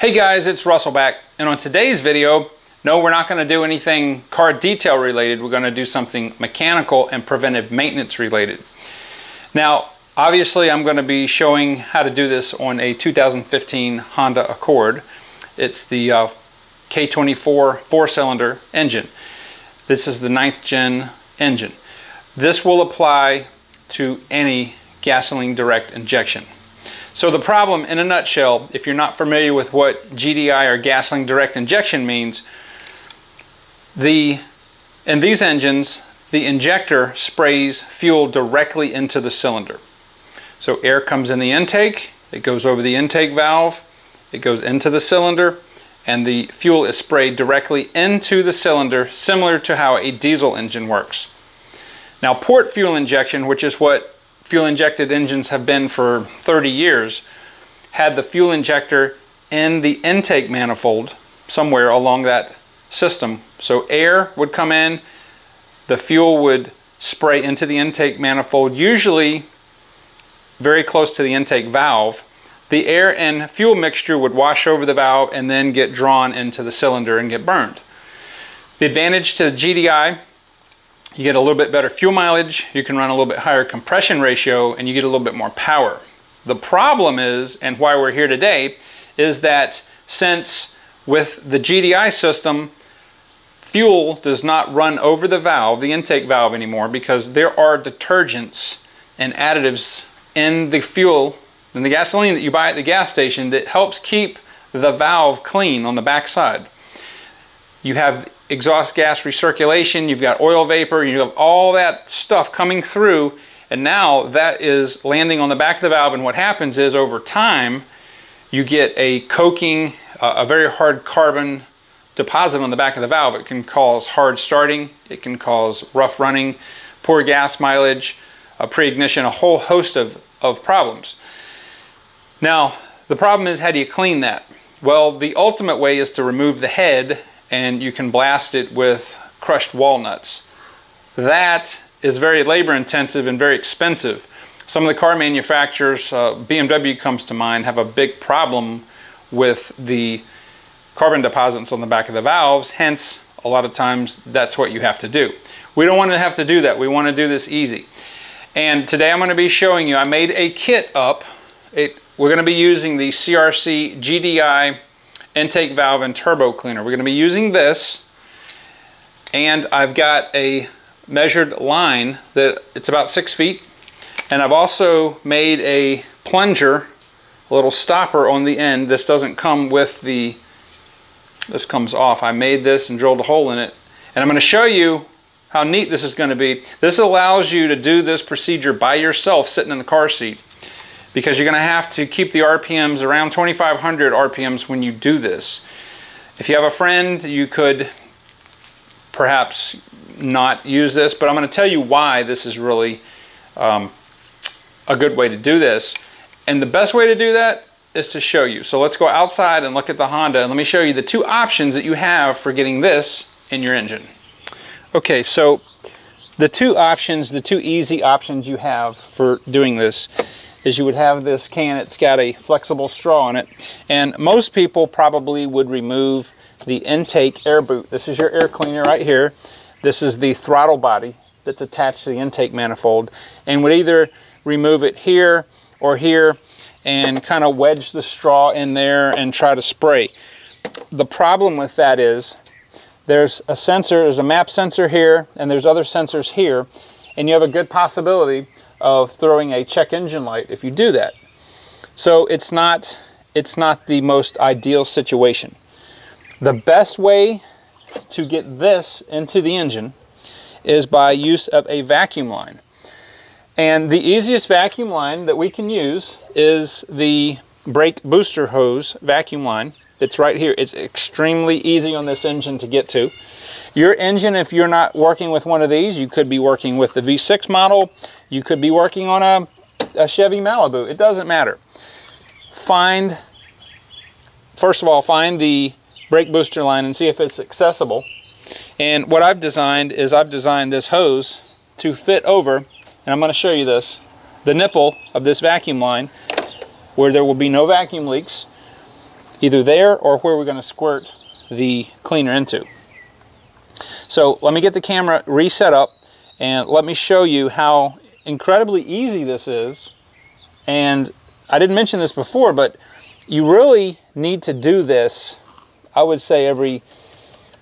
Hey guys, it's Russell back, and on today's video, no, we're not going to do anything car detail related. We're going to do something mechanical and preventive maintenance related. Now, obviously I'm going to be showing how to do this on a 2015 Honda Accord. It's the K24 4-cylinder engine. This is the 9th gen engine. This will apply to any gasoline direct injection. So the problem in a nutshell, if you're not familiar with what GDI or gasoline direct injection means, in these engines, the injector sprays fuel directly into the cylinder. So air comes in the intake, it goes over the intake valve, it goes into the cylinder, and the fuel is sprayed directly into the cylinder, similar to how a diesel engine works. Now, port fuel injection, which is what fuel injected engines have been for 30 years, had the fuel injector in the intake manifold somewhere along that system. So air would come in, the fuel would spray into the intake manifold, usually very close to the intake valve. The air and fuel mixture would wash over the valve and then get drawn into the cylinder and get burned. The advantage to GDI, you get a little bit better fuel mileage, you can run a little bit higher compression ratio, and you get a little bit more power. The problem is, and why we're here today, is that since with the GDI system, fuel does not run over the valve, the intake valve anymore, because there are detergents and additives in the fuel, in the gasoline that you buy at the gas station, that helps keep the valve clean on the back side. You have exhaust gas recirculation, you've got oil vapor, you have all that stuff coming through, and now that is landing on the back of the valve, and what happens is over time you get a coking, a very hard carbon deposit on the back of the valve. It can cause hard starting, it can cause rough running, poor gas mileage, pre-ignition, a whole host of problems. Now, the problem is, how do you clean that? Well, the ultimate way is to remove the head, and you can blast it with crushed walnuts. That is very labor intensive and very expensive. Some of the car manufacturers, BMW comes to mind, have a big problem with the carbon deposits on the back of the valves, hence a lot of times that's what you have to do. We don't want to have to do that. We want to do this easy. And today I'm going to be showing you, I made a kit up. We're going to be using the CRC GCI intake valve and turbo cleaner. We're going to be using this, and I've got a measured line that it's about 6 feet, and I've also made a plunger, a little stopper on the end. This doesn't come with the, this comes off. I made this and drilled a hole in it, and I'm going to show you how neat this is going to be. This allows you to do this procedure by yourself sitting in the car seat, because you're going to have to keep the RPMs around 2,500 RPMs when you do this. If you have a friend, you could perhaps not use this, but I'm going to tell you why this is really a good way to do this. And the best way to do that is to show you. So let's go outside and look at the Honda, and let me show you the two options that you have for getting this in your engine. Okay, so the two options, the two easy options you have for doing this is you would have this can, it's got a flexible straw in it, and most people probably would remove the intake air boot. This is your air cleaner right here. This is the throttle body that's attached to the intake manifold, and would either remove it here or here and kind of wedge the straw in there and try to spray. The problem with that is there's a sensor, there's a map sensor here, and there's other sensors here, and you have a good possibility of throwing a check engine light if you do that. So it's not the most ideal situation. The best way to get this into the engine is by use of a vacuum line. And the easiest vacuum line that we can use is the brake booster hose vacuum line. It's right here. It's extremely easy on this engine to get to. Your engine, if you're not working with one of these, you could be working with the V6 model, you could be working on a Chevy Malibu. It doesn't matter. First of all, find the brake booster line and see if it's accessible. And what I've designed is I've designed this hose to fit over, and I'm going to show you this, the nipple of this vacuum line, where there will be no vacuum leaks. either there or where we're going to squirt the cleaner into. So let me get the camera reset up and let me show you how incredibly easy this is. And I didn't mention this before, but you really need to do this, I would say, every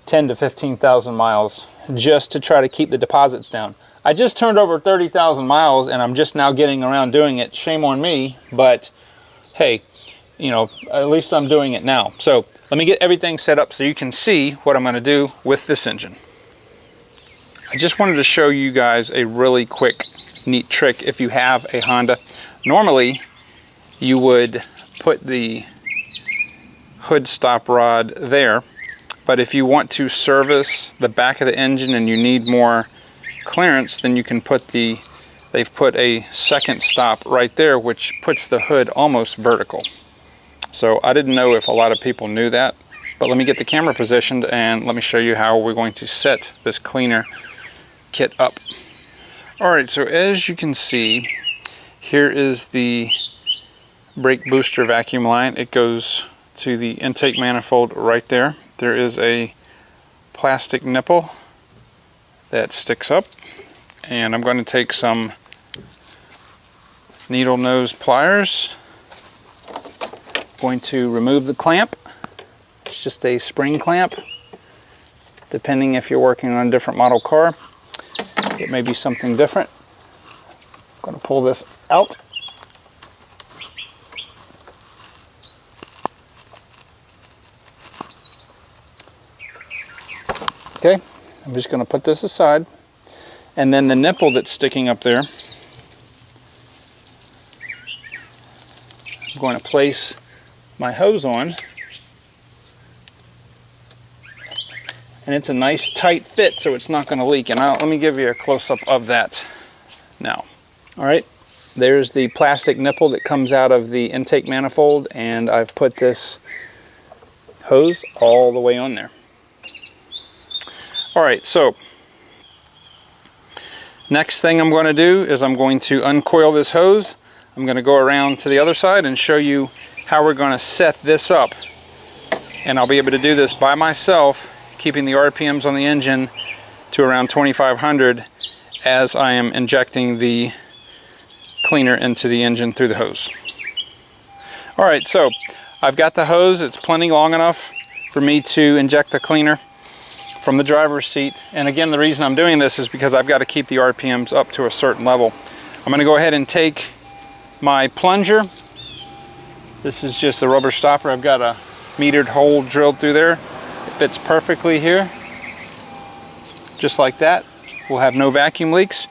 10 to 15,000 miles just to try to keep the deposits down. I just turned over 30,000 miles and I'm just now getting around doing it. Shame on me, but hey, you know, at least I'm doing it now. So let me get everything set up so you can see what I'm going to do with this engine. I just wanted to show you guys a really quick, neat trick if you have a Honda. Normally, you would put the hood stop rod there, but if you want to service the back of the engine and you need more clearance, then you can put they've put a second stop right there, which puts the hood almost vertical. So I didn't know if a lot of people knew that, but let me get the camera positioned and let me show you how we're going to set this cleaner kit up. All right, so as you can see, here is the brake booster vacuum line. It goes to the intake manifold right there. There is a plastic nipple that sticks up, and I'm going to take some needle nose pliers. Going to remove the clamp. It's just a spring clamp. Depending if you're working on a different model car, it may be something different. I'm going to pull this out. Okay, I'm just going to put this aside, and then the nipple that's sticking up there, I'm going to place my hose on, and it's a nice tight fit so it's not going to leak. And let me give you a close-up of that now. All right, there's the plastic nipple that comes out of the intake manifold, and I've put this hose all the way on there. All right, so next thing I'm going to do is I'm going to uncoil this hose. I'm going to go around to the other side and show you how we're going to set this up. And I'll be able to do this by myself, keeping the RPMs on the engine to around 2,500 as I am injecting the cleaner into the engine through the hose. All right, so I've got the hose. It's plenty long enough for me to inject the cleaner from the driver's seat. And again, the reason I'm doing this is because I've got to keep the RPMs up to a certain level. I'm going to go ahead and take my plunger. This is just a rubber stopper. I've got a metered hole drilled through there. It fits perfectly here, just like that. We'll have no vacuum leaks.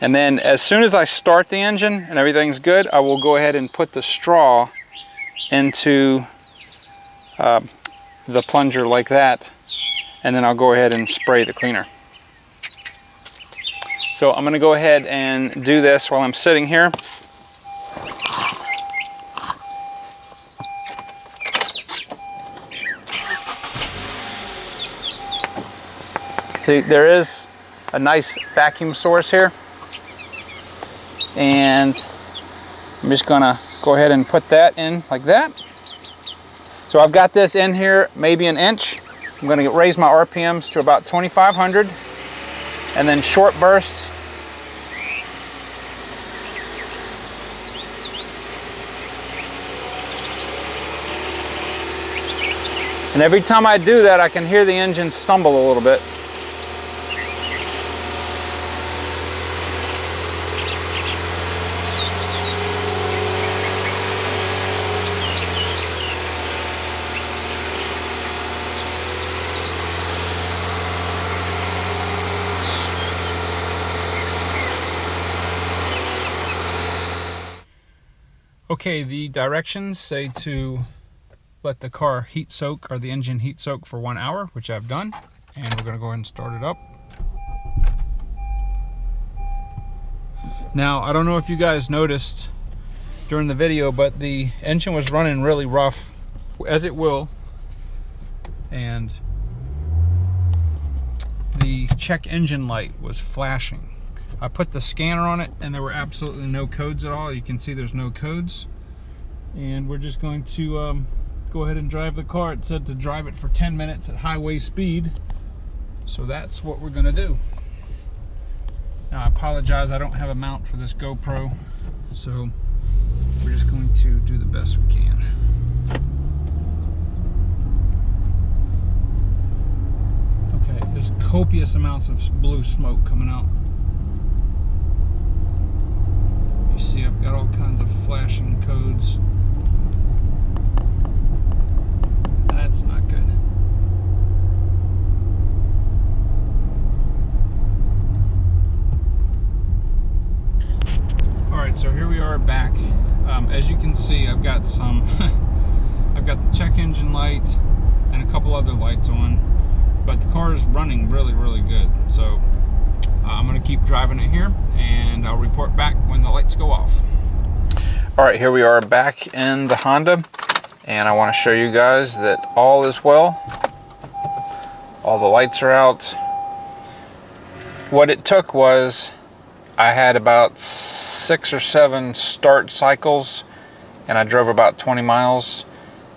And then as soon as I start the engine and everything's good, I will go ahead and put the straw into the plunger like that, and then I'll go ahead and spray the cleaner. So I'm going to go ahead and do this while I'm sitting here. See, there is a nice vacuum source here, and I'm just going to go ahead and put that in like that. So I've got this in here maybe an inch. I'm going to raise my RPMs to about 2,500, and then short bursts. And every time I do that, I can hear the engine stumble a little bit. Okay, the directions say to let the car heat soak, or the engine heat soak, for 1 hour, which I've done. And we're going to go ahead and start it up. Now, I don't know if you guys noticed during the video, but the engine was running really rough, as it will. And the check engine light was flashing. I put the scanner on it and there were absolutely no codes at all. You can see there's no codes. And we're just going to go go ahead and drive the car. It said to drive it for 10 minutes at highway speed. So that's what we're gonna do. Now I apologize, I don't have a mount for this GoPro, so we're just going to do the best we can. Okay, there's copious amounts of blue smoke coming out. You see I've got all kinds of flashing codes. That's not good. Alright, so here we are back. As you can see, I've got some I've got the check engine light and a couple other lights on, but the car is running really good. So I'm going to keep driving it here and I'll report back when the lights go off. Alright, here we are back in the Honda, and I want to show you guys that all is well. All the lights are out. What it took was I had about 6 or 7 start cycles and I drove about 20 miles,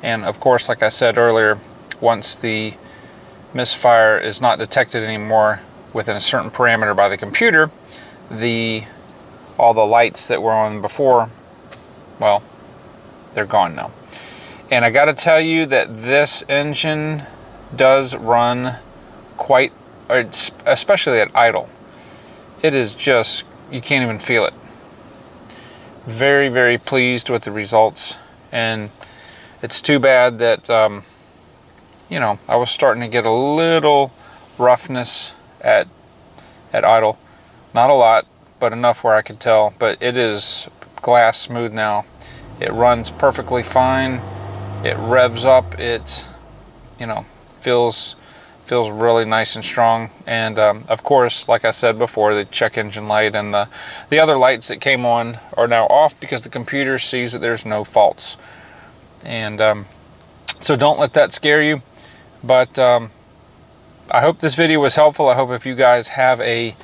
and of course, like I said earlier, once the misfire is not detected anymore within a certain parameter by the computer, all the lights that were on before, well, they're gone now. And I got to tell you that this engine does run quite, especially at idle. It is just, you can't even feel it. Very pleased with the results, and it's too bad that you know, I was starting to get a little roughness at idle. Not a lot, but enough where I could tell. But it is glass smooth now. It runs perfectly fine. It revs up. It, you know, feels really nice and strong. And of course, like I said before, the check engine light and the other lights that came on are now off because the computer sees that there's no faults. And so don't let that scare you. But I hope this video was helpful. I hope if you guys have a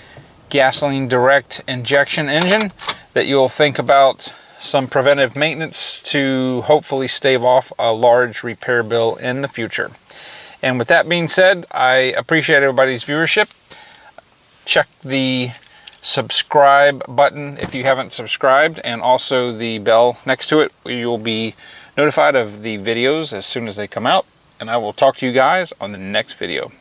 gasoline direct injection engine, that you'll think about some preventive maintenance to hopefully stave off a large repair bill in the future. And with that being said, I appreciate everybody's viewership. Check the subscribe button if you haven't subscribed, and also the bell next to it, where you'll be notified of the videos as soon as they come out. And I will talk to you guys on the next video.